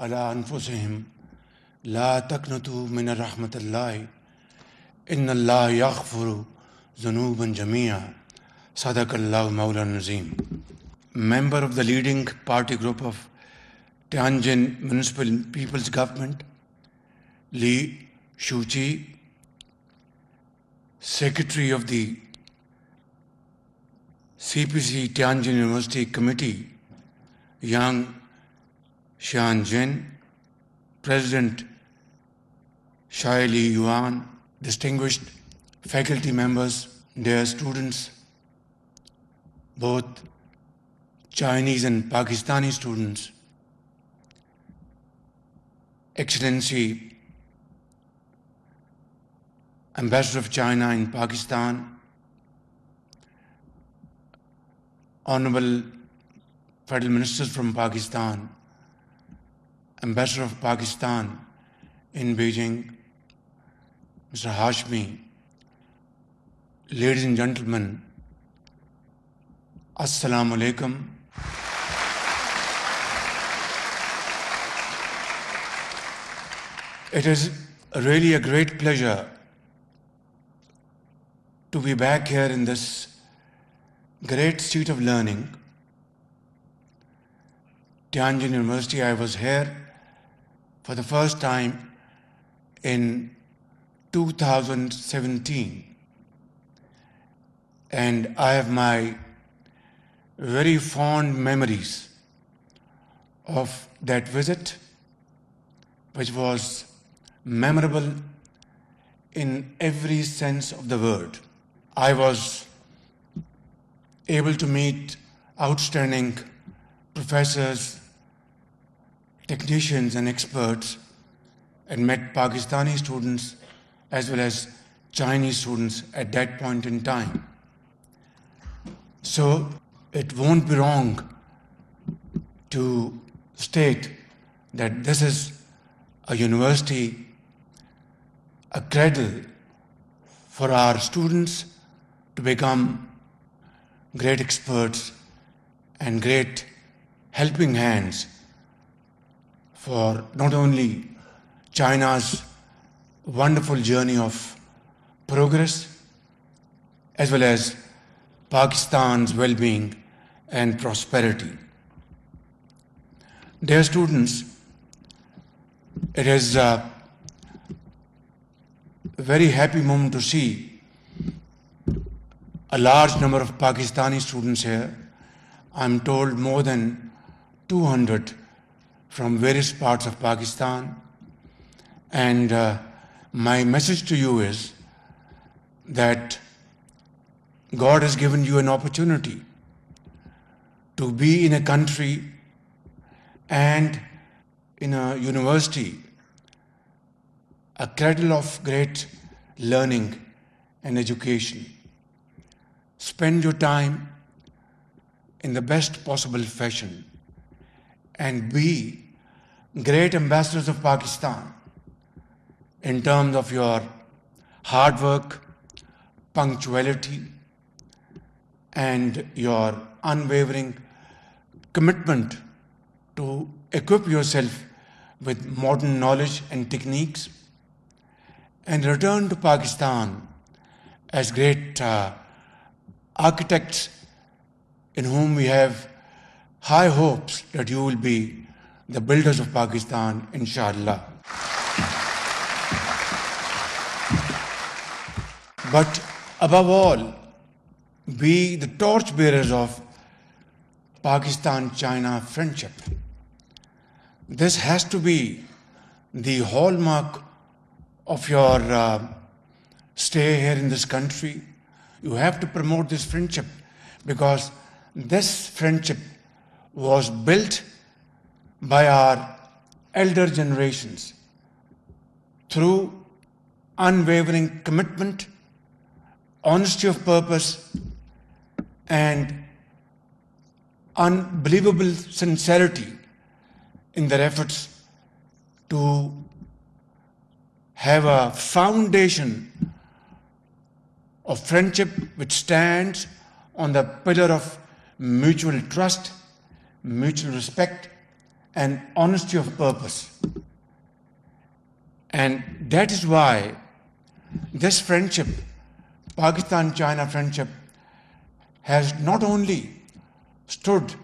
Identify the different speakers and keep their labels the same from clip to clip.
Speaker 1: على أنفسهم لا تقنطوا من رحمة الله إن الله يغفر ذنوبا جميعا صدق الله مولانا العظيم. Member of the leading party group of Tianjin Municipal People's Government, Li Shuqi, Secretary of the CPC Tianjin University Committee, Yang Xianjin, President Shai Li Yuan, distinguished faculty members, dear students, both Chinese and Pakistani students, Excellency Ambassador of China in Pakistan, Honorable Federal Ministers from Pakistan, Ambassador of Pakistan in Beijing, Mr. Hashmi, ladies and gentlemen, Assalamu alaikum. It is really a great pleasure to be back here in this great seat of learning, Tianjin University. I was here for the first time in 2017, and I have my very fond memories of that visit, which was memorable in every sense of the word. I was able to meet outstanding professors, technicians and experts, and met Pakistani students as well as Chinese students at that point in time. So it won't be wrong to state that this is a university, a cradle for our students to become great experts and great helping hands for not only China's wonderful journey of progress as well as Pakistan's well-being and prosperity. Dear students, it is a very happy moment to see a large number of Pakistani students here. I'm told more than 200 from various parts of Pakistan. And my message to you is that God has given you an opportunity to be in a country and in a university, a cradle of great learning and education. Spend your time in the best possible fashion and be great ambassadors of Pakistan in terms of your hard work, punctuality, and your unwavering commitment to equip yourself with modern knowledge and techniques, and return to Pakistan as great architects in whom we have high hopes that you will be the builders of Pakistan, inshallah. But above all, be the torchbearers of Pakistan-China friendship. This has to be the hallmark of your stay here in this country. You have to promote this friendship because this friendship was built by our elder generations through unwavering commitment, honesty of purpose, and unbelievable sincerity in their efforts to have a foundation of friendship which stands on the pillar of mutual trust, mutual respect, and honesty of purpose. And that is why this friendship, Pakistan-China friendship, has not only stood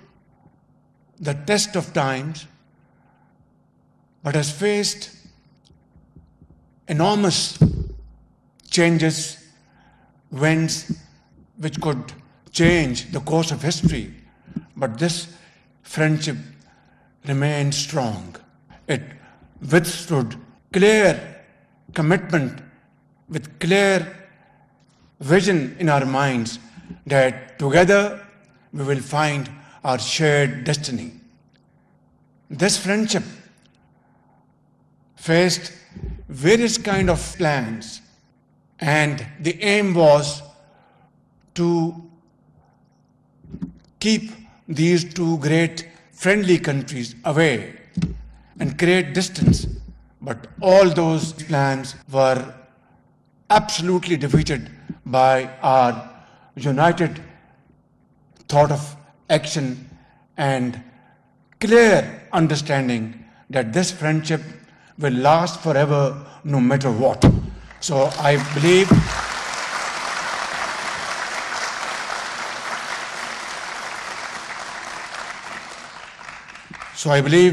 Speaker 1: the test of times, but has faced enormous changes, winds which could change the course of history. But this friendship remained strong. It withstood clear commitment with clear vision in our minds that together we will find our shared destiny. This friendship faced various kind of plans, and the aim was to keep these two great friendly countries away and create distance. But all those plans were absolutely defeated by our united thought of action and clear understanding that this friendship will last forever no matter what. So I believe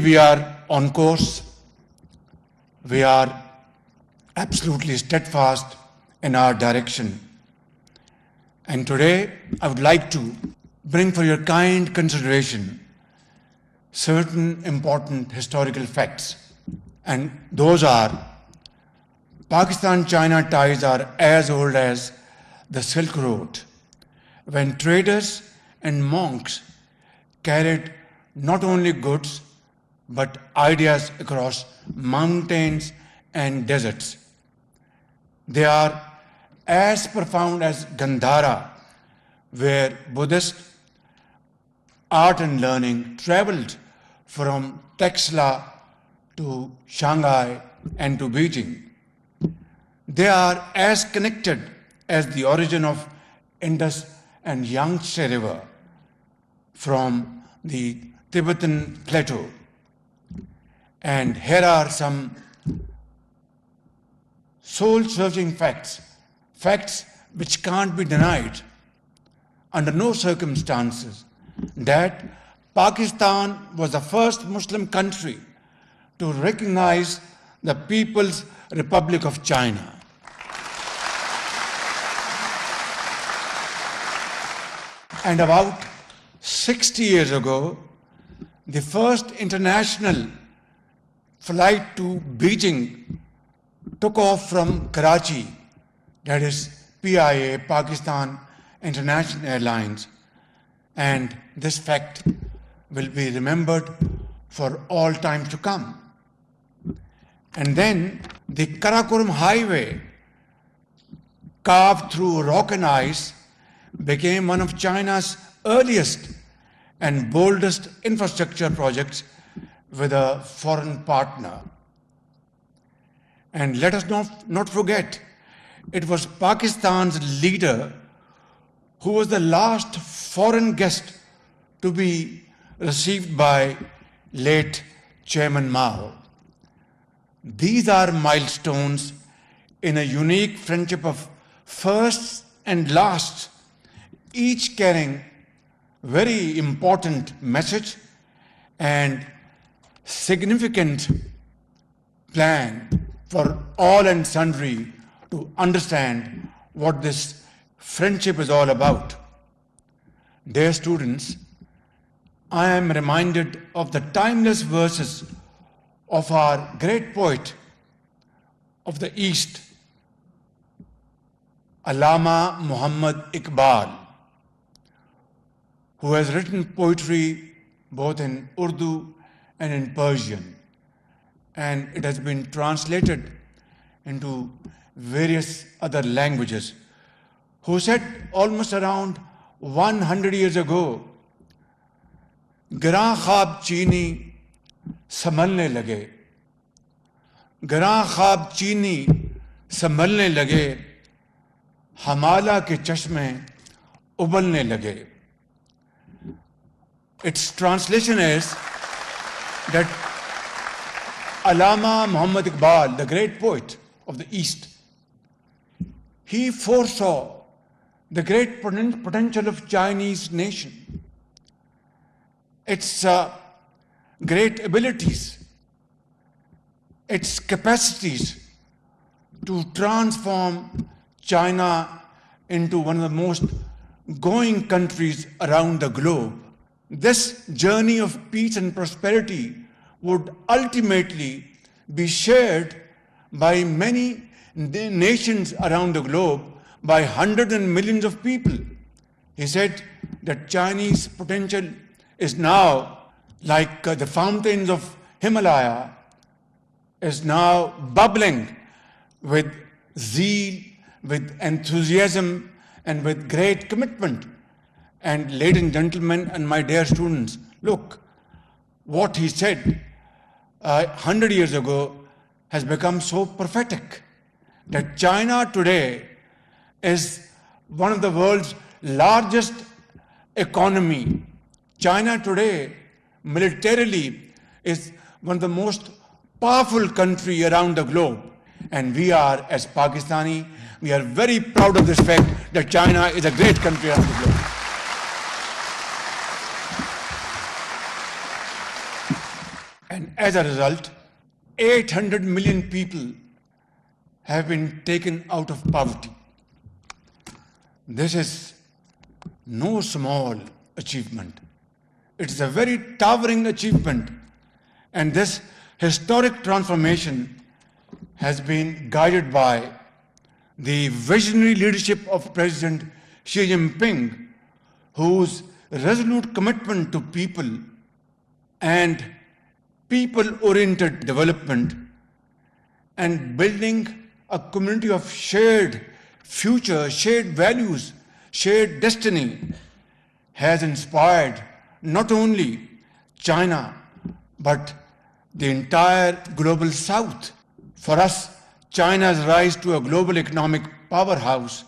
Speaker 1: we are on course. We are absolutely steadfast in our direction. And today, I would like to bring for your kind consideration certain important historical facts. And those are, Pakistan-China ties are as old as the Silk Road, when traders and monks carried not only goods, but ideas across mountains and deserts. They are as profound as Gandhara, where Buddhist art and learning traveled from Texla to Shanghai and to Beijing. They are as connected as the origin of Indus and Yangtze River from the Tibetan plateau. And here are some soul-searching facts, facts which can't be denied under no circumstances, that Pakistan was the first Muslim country to recognize the People's Republic of China. And about 60 years ago, the first international flight to Beijing took off from Karachi, that is PIA, Pakistan International Airlines, and this fact will be remembered for all time to come. And then the Karakoram Highway, carved through rock and ice, became one of China's earliest and boldest infrastructure projects with a foreign partner. And let us not forget, it was Pakistan's leader who was the last foreign guest to be received by late Chairman Mao. These are milestones in a unique friendship of firsts and lasts, each carrying very important message and significant plan for all and sundry to understand what this friendship is all about. Dear students, I am reminded of the timeless verses of our great poet of the East, Allama Muhammad Iqbal, who has written poetry both in Urdu and in Persian, and it has been translated into various other languages, who said almost around 100 years ago, Gran khab chini संभलने लगे, गरां ख्वाब चीनी संभलने लगे, हमाला के चश्मे उबलने लगे. Its translation is, that Allama Muhammad Iqbal, the great poet of the East, he foresaw the great potential of Chinese nation, its great abilities, its capacities to transform China into one of the most going countries around the globe. This journey of peace and prosperity would ultimately be shared by many nations around the globe, by hundreds and millions of people. He said that Chinese potential is now like the fountains of Himalaya, is now bubbling with zeal, with enthusiasm, and with great commitment. And ladies and gentlemen, and my dear students, look, what he said 100 years ago has become so prophetic that China today is one of the world's largest economy. China today, militarily, is one of the most powerful country around the globe. And we are, as Pakistani, we are very proud of this fact that China is a great country around the globe. And as a result, 800 million people have been taken out of poverty. This is no small achievement. It is a very towering achievement. And this historic transformation has been guided by the visionary leadership of President Xi Jinping, whose resolute commitment to people and people-oriented development and building a community of shared future, shared values, shared destiny has inspired not only China, but the entire global South. For us, China's rise to a global economic powerhouse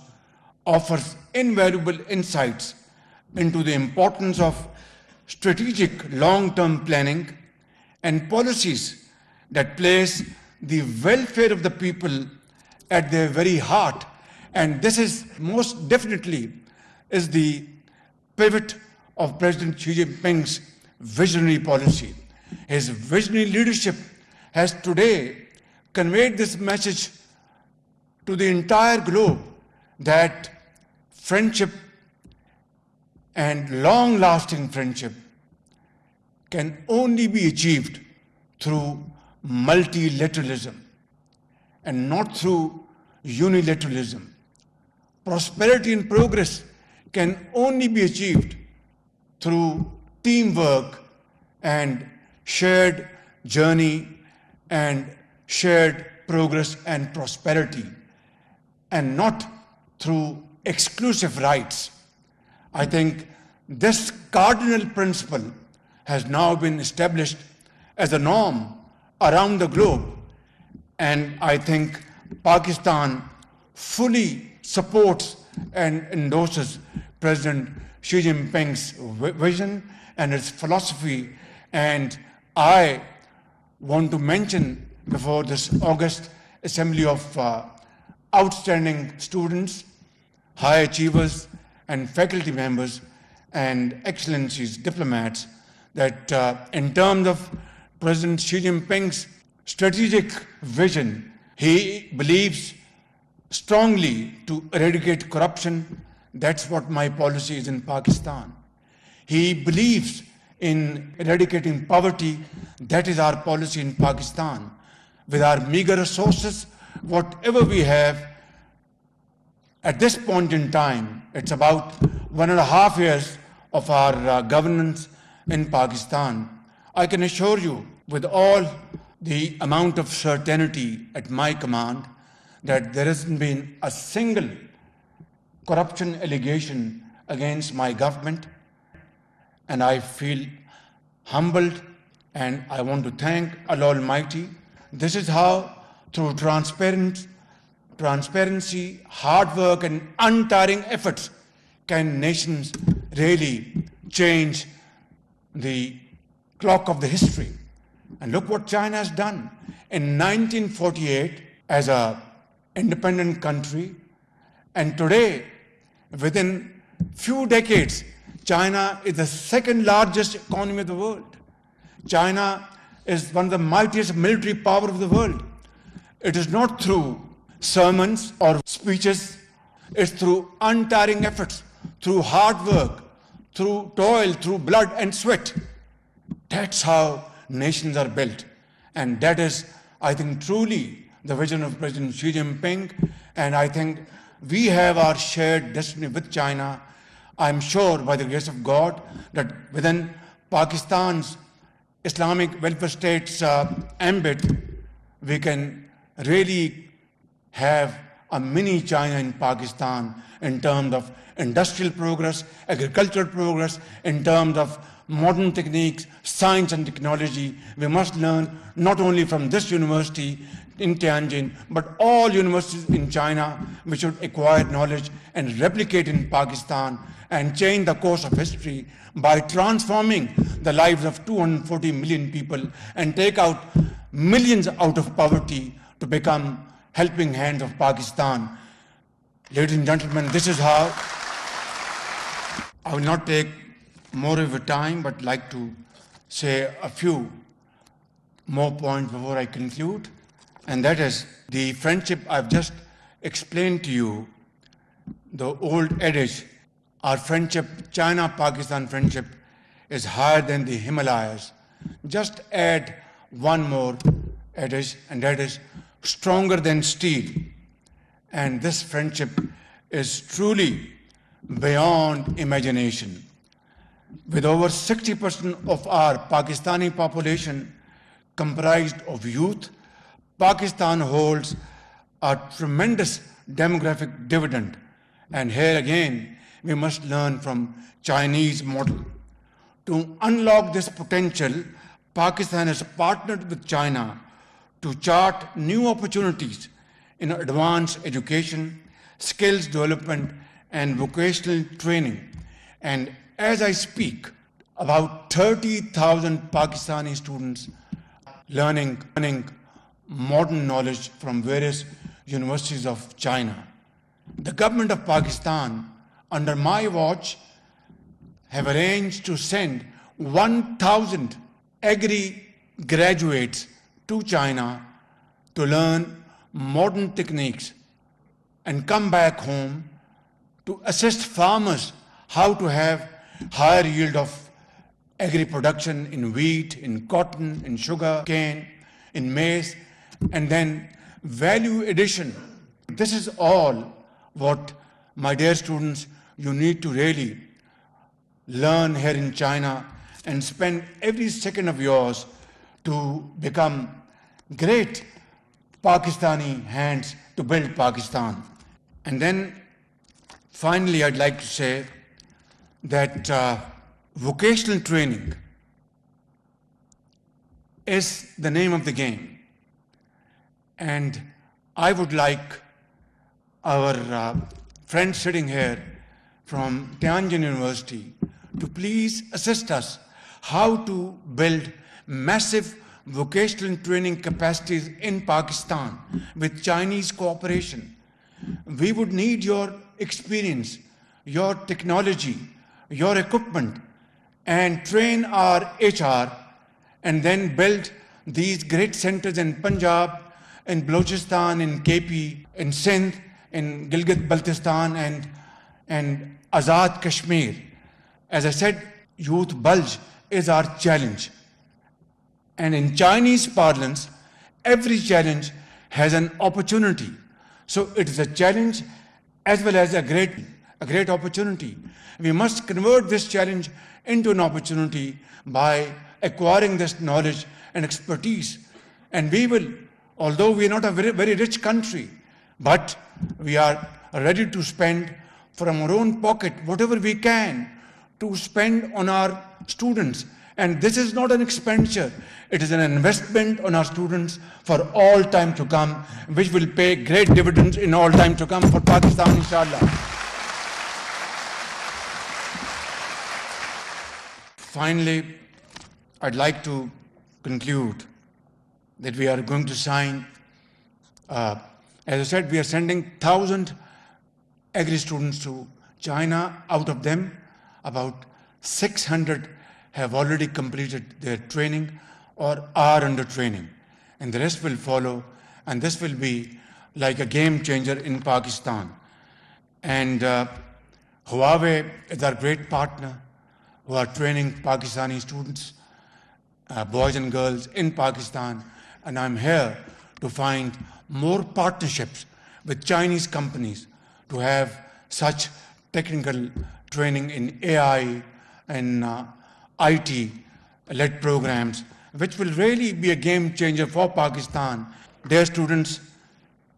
Speaker 1: offers invaluable insights into the importance of strategic long-term planning and policies that place the welfare of the people at their very heart. And this is most definitely is the pivot of President Xi Jinping's visionary policy. His visionary leadership has today conveyed this message to the entire globe that friendship and long-lasting friendship can only be achieved through multilateralism and not through unilateralism. Prosperity and progress can only be achieved through teamwork and shared journey and shared progress and prosperity, and not through exclusive rights. I think this cardinal principle has now been established as a norm around the globe, and I think Pakistan fully supports and endorses President Xi Jinping's vision and his philosophy. And I want to mention before this August assembly of outstanding students, high achievers, and faculty members, and excellencies, diplomats, that in terms of President Xi Jinping's strategic vision, he believes strongly to eradicate corruption. That's what my policy is in Pakistan. He believes in eradicating poverty. That is our policy in Pakistan. With our meager resources, whatever we have, at this point in time, it's about 1.5 years of our governance in Pakistan. I can assure you, with all the amount of certainty at my command, that there hasn't been a single corruption allegation against my government. And I feel humbled, and I want to thank Allah Almighty. This is how, through transparency, hard work, and untiring efforts, can nations really change the clock of the history. And look what China has done. In 1948, as an independent country, and today, within few decades, China is the second largest economy of the world. China is one of the mightiest military power of the world. It is not through sermons or speeches, it's through untiring efforts, through hard work, through toil, through blood and sweat. That's how nations are built. And that is, I think, truly the vision of President Xi Jinping. And I think we have our shared destiny with China. I'm sure, by the grace of God, that within Pakistan's Islamic welfare state's ambit, we can really have a mini China in Pakistan in terms of industrial progress, agricultural progress, in terms of modern techniques, science and technology. We must learn not only from this university in Tianjin, but all universities in China. We should acquire knowledge and replicate in Pakistan and change the course of history by transforming the lives of 240 million people and take out millions out of poverty to become helping hands of Pakistan. Ladies and gentlemen, this is how. I will not take more of your time, but like to say a few more points before I conclude. And that is the friendship I've just explained to you, the old adage, our friendship, China-Pakistan friendship, is higher than the Himalayas. Just add one more adage, and that is stronger than steel. And this friendship is truly beyond imagination. With over 60% of our Pakistani population comprised of youth, Pakistan holds a tremendous demographic dividend. And here again, we must learn from Chinese model. To unlock this potential, Pakistan has partnered with China to chart new opportunities in advanced education, skills development, and vocational training. And as I speak, about 30,000 Pakistani students learning modern knowledge from various universities of China. The government of Pakistan, under my watch, have arranged to send 1,000 agri graduates to China to learn modern techniques and come back home to assist farmers how to have higher yield of agri production in wheat, in cotton, in sugar cane, in maize, and then value addition. This is all what, my dear students, you need to really learn here in China and spend every second of yours to become great Pakistani hands to build Pakistan. And then finally, I'd like to say that vocational training is the name of the game. And I would like our friends sitting here from Tianjin University to please assist us how to build massive vocational training capacities in Pakistan with Chinese cooperation. We would need your experience, your technology, your equipment, and train our HR, and then build these great centers in Punjab, in Balochistan, in KP, in Sindh, in Gilgit-Baltistan, and Azad Kashmir. As I said, youth bulge is our challenge. And in Chinese parlance, every challenge has an opportunity. So it is a challenge as well as a great opportunity. We must convert this challenge into an opportunity by acquiring this knowledge and expertise. And we will, although we are not a very rich country, but we are ready to spend from our own pocket whatever we can to spend on our students. And this is not an expenditure, it is an investment on our students for all time to come, which will pay great dividends in all time to come for Pakistan, inshallah. Finally, I'd like to conclude that we are going to sign, as I said, we are sending 1,000 agri students to China. Out of them, about 600 have already completed their training or are under training, and the rest will follow, and this will be like a game changer in Pakistan. And Huawei is our great partner who are training Pakistani students, boys and girls in Pakistan, and I'm here to find more partnerships with Chinese companies to have such technical training in AI and IT-led programs, which will really be a game changer for Pakistan. Dear students,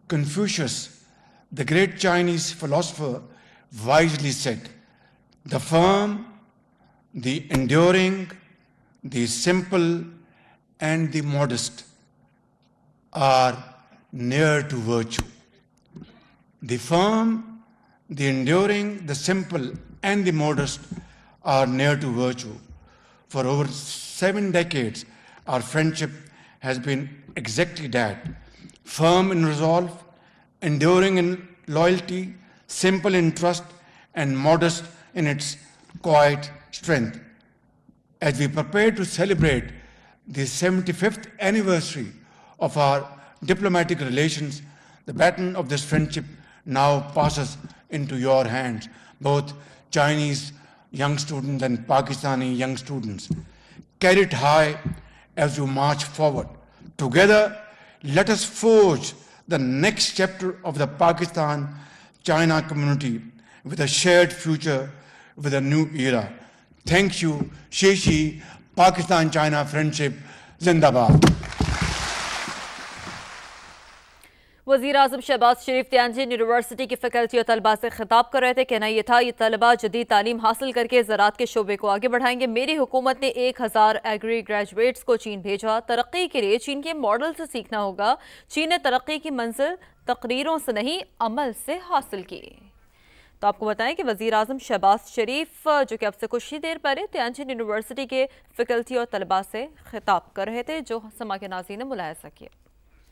Speaker 1: Confucius, the great Chinese philosopher, wisely said, "The firm, the enduring, the simple, and the modest are near to virtue." The firm, the enduring, the simple, and the modest are near to virtue. For over 7 decades, our friendship has been exactly that: firm in resolve, enduring in loyalty, simple in trust, and modest in its quiet strength. As we prepare to celebrate the 75th anniversary of our diplomatic relations, the baton of this friendship now passes into your hands, both Chinese young students and Pakistani young students. Carry it high as you march forward. Together, let us forge the next chapter of the Pakistan-China community with a shared future, with a new era. Thank you. Sheshi, Pakistan-China friendship, Zindabad.
Speaker 2: वज़ीर आज़म शहबाज शरीफ Tianjin university की faculty और तलबा से खिताब कर रहे थे। कहना ये था, ये तलबा जदीद तालीम हासिल करके ज़राअत के शोबे को आगे बढ़ाएंगे। मेरी हुकूमत ने 1000 एग्री ग्रेजुएट्स को चीन भेजा। तरक्की के लिए चीन के मॉडल से सीखना होगा। चीन ने तरक्की की मंजिल तकरीरों से नहीं, अमल से हासिल की। तो आपको बताएं कि वज़ीर आज़म शहबाज शरीफ जो कि अब से कुछ ही देर पहले तियानजिन यूनिवर्सिटी के फैकल्टी और तलबा से खिताब कर रहे थे, जो समा के नाज़रीन ने मुलाहिज़ा किया।